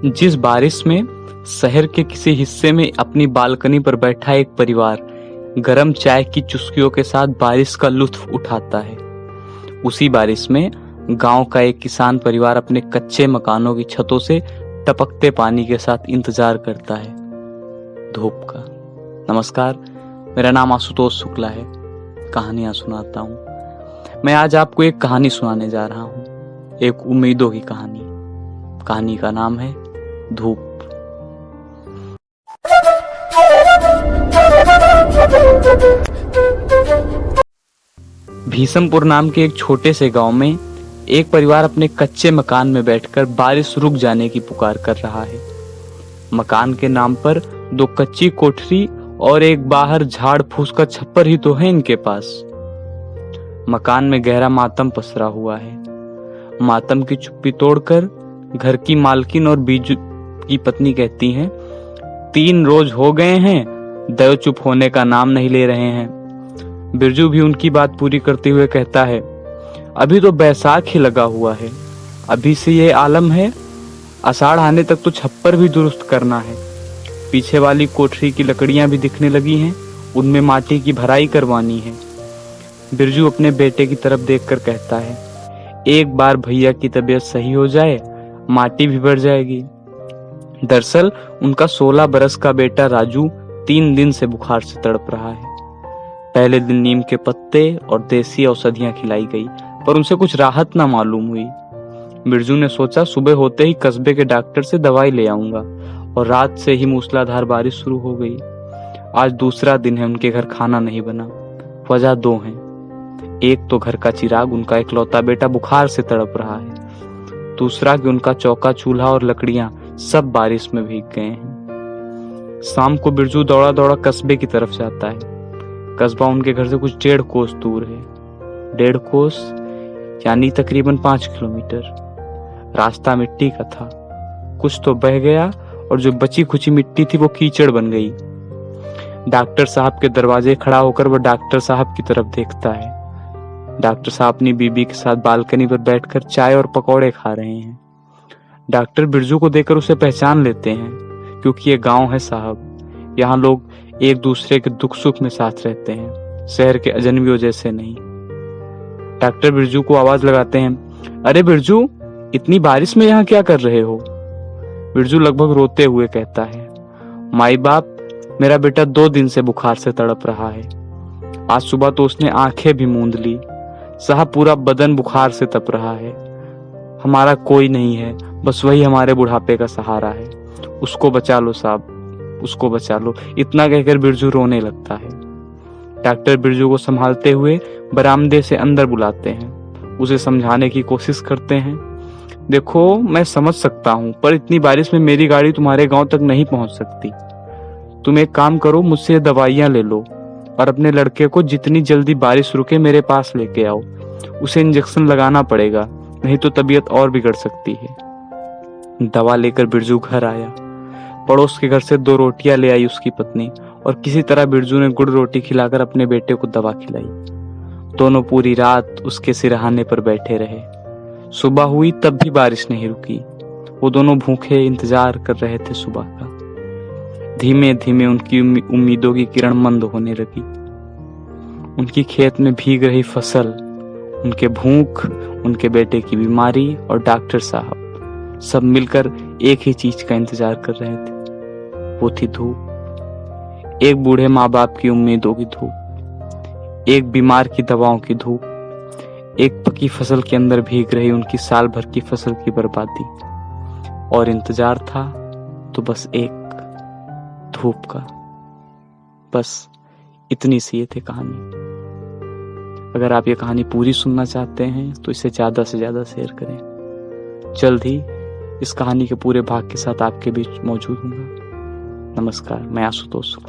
जिस बारिश में शहर के किसी हिस्से में अपनी बालकनी पर बैठा एक परिवार गरम चाय की चुस्कियों के साथ बारिश का लुत्फ उठाता है, उसी बारिश में गांव का एक किसान परिवार अपने कच्चे मकानों की छतों से टपकते पानी के साथ इंतजार करता है धूप का। नमस्कार, मेरा नाम आशुतोष शुक्ला है। कहानियां सुनाता हूँ। मैं आज आपको एक कहानी सुनाने जा रहा हूँ, एक उम्मीदों की कहानी। कहानी का नाम है धूप। भीषमपुर नाम के एक छोटे से गांव में एक परिवार अपने कच्चे मकान में बैठकर बारिश रुक जाने की पुकार कर रहा है। मकान के नाम पर दो कच्ची कोठरी और एक बाहर झाड़ फूस का छप्पर ही तो है इनके पास। मकान में गहरा मातम पसरा हुआ है। मातम की चुप्पी तोड़कर घर की मालकिन और बीजू की पत्नी कहती हैं, 3 रोज हो गए हैं, दयो चुप होने का नाम नहीं ले रहे हैं। बिरजू भी उनकी बात पूरी करते हुए कहता है, अभी तो बैसाख ही लगा हुआ है, अभी से ये आलम है, आषाढ़ आने तक तो छप्पर भी दुरुस्त करना है। पीछे वाली कोठरी की लकड़ियां भी दिखने लगी हैं, उनमें माटी की भराई करवानी है। बिरजू अपने बेटे की तरफ देखकर कहता है, एक बार भैया की तबीयत सही हो जाए, माटी भी बढ़ जाएगी। दरअसल उनका 16 बरस का बेटा राजू 3 दिन से बुखार से तड़प रहा है। पहले दिन नीम के पत्ते और देसी औषधियां खिलाई गई, पर उनसे कुछ राहत ना मालूम हुई। बिरजू ने सोचा सुबह होते ही कस्बे के डॉक्टर से दवाई ले आऊंगा, और रात से ही मूसलाधार बारिश शुरू हो गई। आज दूसरा दिन है उनके घर खाना नहीं बना। वजह 2 है। एक तो घर का चिराग, उनका इकलौता बेटा बुखार से तड़प रहा है। दूसरा कि उनका चौका चूल्हा और लकड़ियां सब बारिश में भीग गए हैं। शाम को बिरजू दौड़ा दौड़ा कस्बे की तरफ जाता है। कस्बा उनके घर से कुछ 1.5 कोस दूर है। 1.5 कोस यानी तकरीबन 5 किलोमीटर। रास्ता मिट्टी का था, कुछ तो बह गया और जो बची खुची मिट्टी थी वो कीचड़ बन गई। डॉक्टर साहब के दरवाजे खड़ा होकर वह डॉक्टर साहब की तरफ देखता है। डॉक्टर साहब अपनी बीबी के साथ बालकनी पर बैठकर चाय और पकौड़े खा रहे हैं। डॉक्टर बिरजू को देखकर उसे पहचान लेते हैं, क्योंकि ये गांव है साहब। यहाँ लोग एक दूसरे के दुख सुख में साथ रहते हैं, शहर के अजनबियों जैसे नहीं। डॉक्टर बिरजू को आवाज लगाते हैं, अरे बिरजू, इतनी बारिश में यहाँ क्या कर रहे हो? बिरजू लगभग रोते हुए कहता है, माई बाप, मेरा बेटा 2 दिन से बुखार से तड़प रहा है। आज सुबह तो उसने आंखें भी मूंद ली। साहब, पूरा बदन बुखार से तप रहा है। हमारा कोई नहीं है, बस वही हमारे बुढ़ापे का सहारा है। उसको बचा लो साहब, उसको बचा लो। इतना कहकर बिरजू रोने लगता है। डॉक्टर बिरजू को संभालते हुए बरामदे से अंदर बुलाते हैं। उसे समझाने की कोशिश करते हैं, देखो मैं समझ सकता हूँ, पर इतनी बारिश में मेरी गाड़ी तुम्हारे गांव तक नहीं पहुंच सकती। तुम एक काम करो, मुझसे दवाइयां ले लो और अपने लड़के को जितनी जल्दी बारिश रुके मेरे पास लेके आओ। उसे इंजेक्शन लगाना पड़ेगा, नहीं तो तबीयत और बिगड़ सकती है। दवा लेकर बिरजू घर आया। पड़ोस के घर से 2 रोटियां ले आई उसकी पत्नी, और किसी तरह बिरजू ने गुड़ रोटी खिलाकर अपने बेटे को दवा खिलाई। दोनों पूरी रात उसके सिरहाने पर बैठे रहे। सुबह हुई तब भी बारिश नहीं रुकी। वो दोनों भूखे इंतजार कर रहे थे सुबह का। धीमे धीमे उनकी उम्मीदों की किरण मंद होने लगी। उनकी खेत में भीग रही फसल, उनके भूख, उनके बेटे की बीमारी और डॉक्टर साहब सब मिलकर एक ही चीज का इंतजार कर रहे थे। वो थी धूप। एक बूढ़े माँ बाप की उम्मीदों की धूप, एक बीमार की दवाओं की धूप, एक पकी फसल के अंदर भीग रही उनकी साल भर की फसल की बर्बादी। और इंतजार था तो बस एक धूप का। बस इतनी सी ये थी कहानी। अगर आप ये कहानी पूरी सुनना चाहते हैं तो इसे ज्यादा से ज्यादा शेयर करें। जल्द ही इस कहानी के पूरे भाग के साथ आपके बीच मौजूद हूँगा। नमस्कार, मैं आशुतोष।